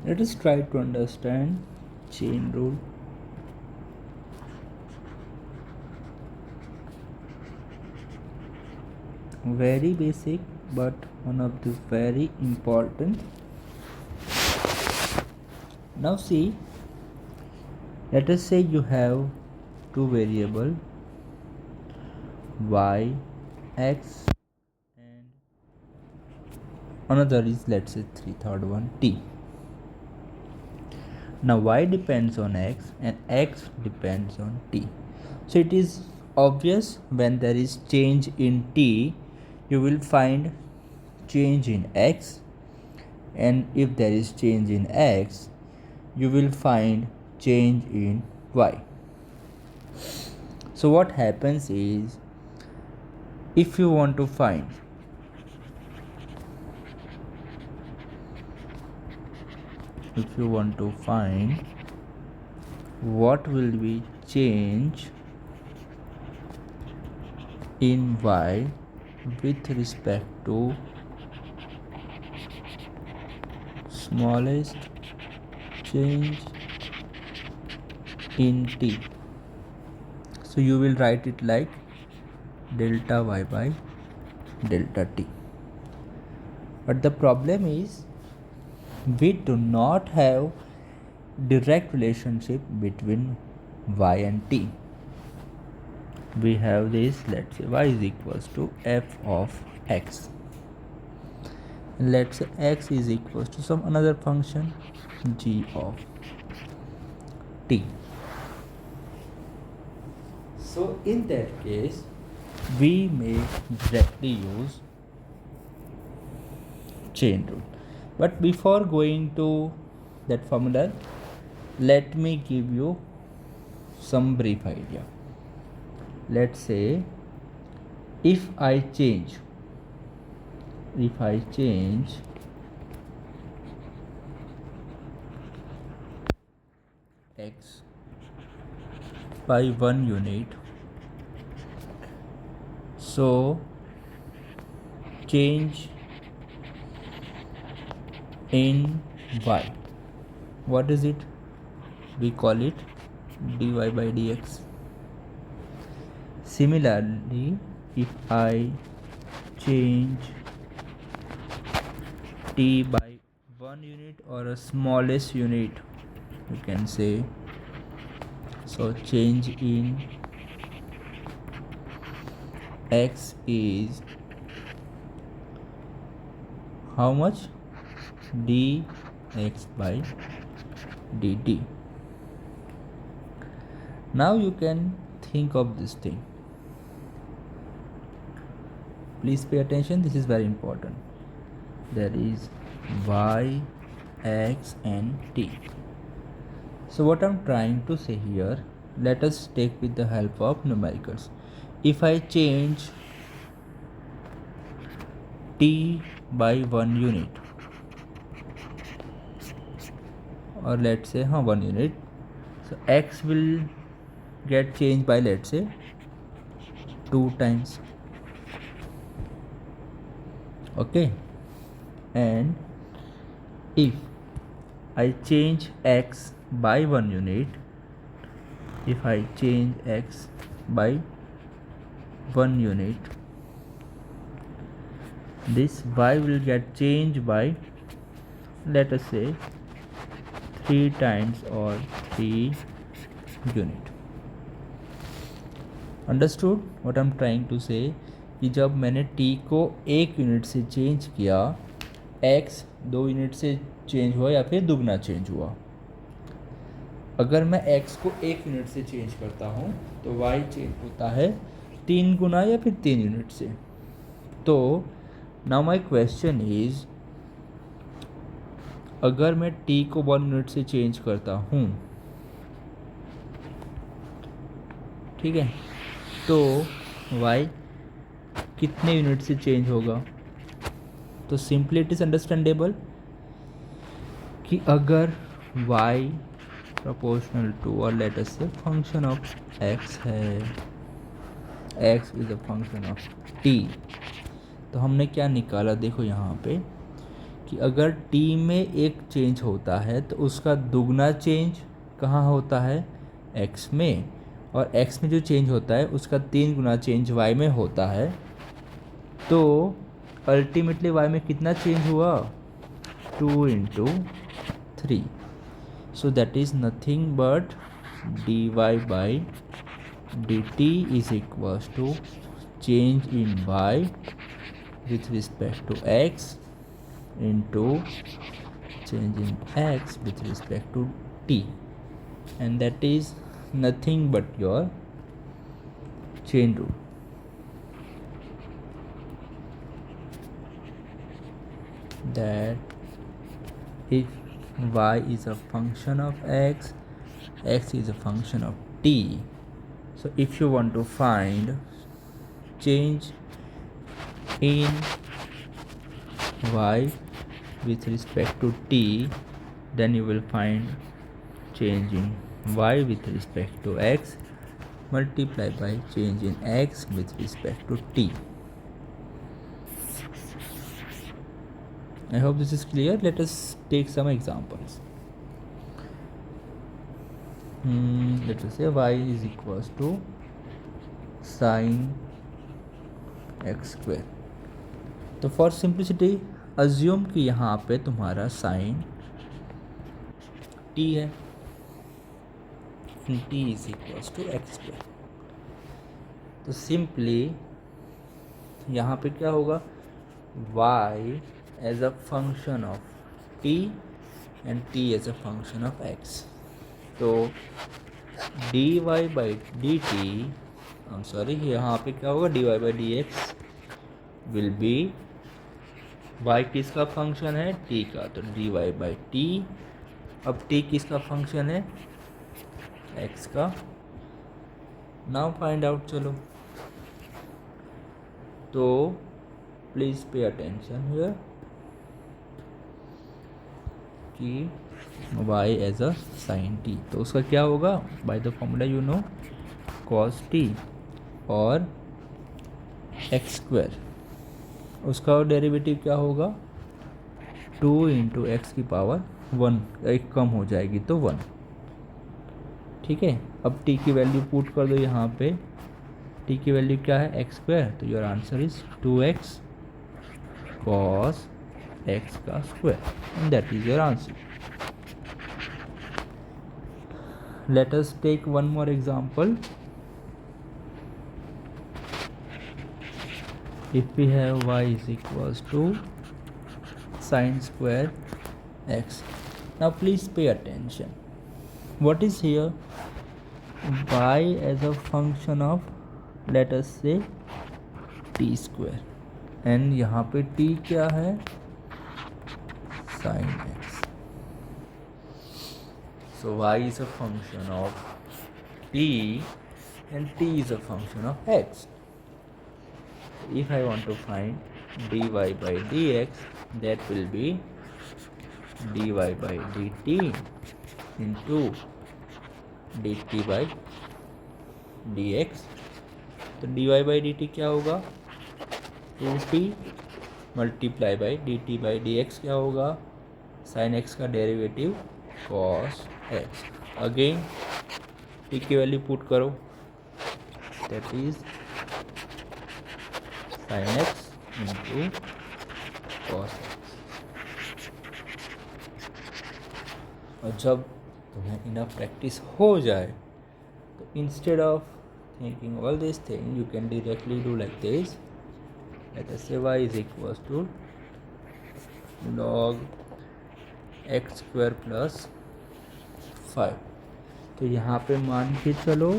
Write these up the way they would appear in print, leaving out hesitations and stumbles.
Let us try to understand chain rule. Very basic, but one of the very important. Now see, let us say you have two variable y, x, and another is, let's say, third one t. Now y depends on x and x depends on t. So it is obvious when there is change in t, you will find change in x, and if there is change in x, you will find change in y. So what happens is, if you want to find what will be change in y with respect to smallest change in t, so you will write it like delta y by delta t. But the problem is, we do not have direct relationship between y and t. We have this, let's say y is equals to f of x. Let's say x is equals to some another function g of t. So in that case, we may directly use chain rule. But before going to that formula, let me give you some brief idea. Let's say if I change x by 1 unit, so change in y, what is it? We call it dy by dx. Similarly, if I change t by 1 unit or a smallest unit, you can say, so change in x is how much? dx by dt. Now you can think of this thing. Please pay attention, this is very important. There is y, x and t. So what I'm trying to say here, let us take with the help of numericals. If I change t by 1 unit, or let's say 1 unit, so x will get changed by, let's say, 2 times. Okay, and if I change x by 1 unit, if I change x by 1 unit, this y will get changed by, let us say, 3 times or 3 unit. Understood what I'm trying to say? कि जब मैंने t को 1 unit से change किया, x 2 unit से change हुआ या फिर दुगना चेंज हुआ. अगर मैं x को 1 यूनिट से चेंज करता हूँ तो y चेंज होता है 3 गुना या फिर 3 यूनिट से. तो नाउ माई क्वेश्चन इज, अगर मैं t को 1 यूनिट से चेंज करता हूँ, ठीक है, तो y कितने यूनिट से चेंज होगा? तो सिंपली इट इज अंडरस्टैंडेबल कि अगर y प्रोपोर्शनल टू, और लेट अस से फंक्शन ऑफ x है, x is a function of t, तो हमने क्या निकाला? देखो यहाँ पे कि अगर t में एक चेंज होता है तो उसका दुगना चेंज कहाँ होता है, x में, और x में जो चेंज होता है उसका 3 गुना चेंज y में होता है। तो अल्टीमेटली y में कितना चेंज हुआ, 2 into 3। So that is nothing but dy by dt is equals to change in y with respect to x into change in x with respect to t, and that is nothing but your chain rule. That if y is a function of x, x is a function of t, so if you want to find change in y with respect to t, then you will find change in y with respect to x multiply by change in x with respect to t. I hope this is clear. Let us take some examples. Let us say y is equals to sin x square. तो for simplicity assume कि यहाँ पे तुम्हारा sin t है, t is equals to x square। तो simply यहाँ पे क्या होगा, y as a function of t and t as a function of x। तो dy by dt, यहाँ पे क्या होगा, dy by dx will be, y किसका फंक्शन है, t का, तो dy by t। अब t किसका फंक्शन है, x का। नाउ फाइंड आउट, चलो। तो प्लीज पे अटेंशन हियर कि y as a sine t, तो उसका क्या होगा, by the formula you know cos t, और x स्क्वायर, उसका डेरिवेटिव क्या होगा, 2 इंटू एक्स की पावर 1, एक कम हो जाएगी तो 1। ठीक है, अब t की वैल्यू पुट कर दो यहाँ पे, t की वैल्यू क्या है, x स्क्वायर, तो your answer is 2x cos x का square, and that is your answer. Let us take one more example. If we have y is equals to sin square x. Now please pay attention. What is here? Y as a function of, let us say, t square, and यहाँ पे t क्या है, sin x. So y is a function of t and t is a function of x. If I want to find dy by dx, that will be dy by dt into dt by dx। तो dy by dt क्या होगा, 2t multiply by dt by dx क्या होगा, sin x का derivative cos x। Again t की value put करो, that is sin x into cos x। और जब तुम्हें इनफ प्रैक्टिस हो जाए तो instead of thinking all this thing, you can directly do like this. Let us say y is equals to log x square plus 5। तो यहाँ पे मान के चलो,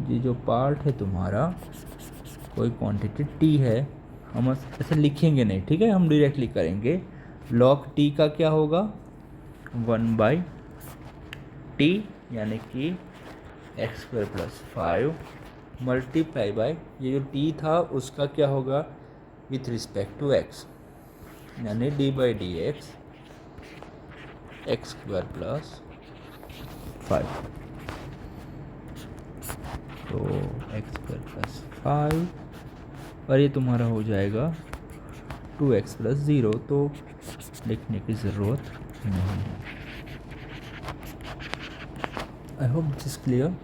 ये जो पार्ट है तुम्हारा, कोई क्वांटिटी t है, हम ऐसे लिखेंगे नहीं, ठीक है, हम डायरेक्टली करेंगे। log t का क्या होगा, 1/t, यानी कि x square plus 5 multiply by ये जो t था उसका क्या होगा विथ रिस्पेक्ट टू x, यानी d by D x x square plus 5। तो एक्स स्क्वायर प्लस 5, और ये तुम्हारा हो जाएगा 2x प्लस 0, तो लिखने की ज़रूरत नहीं है। I hope this is clear.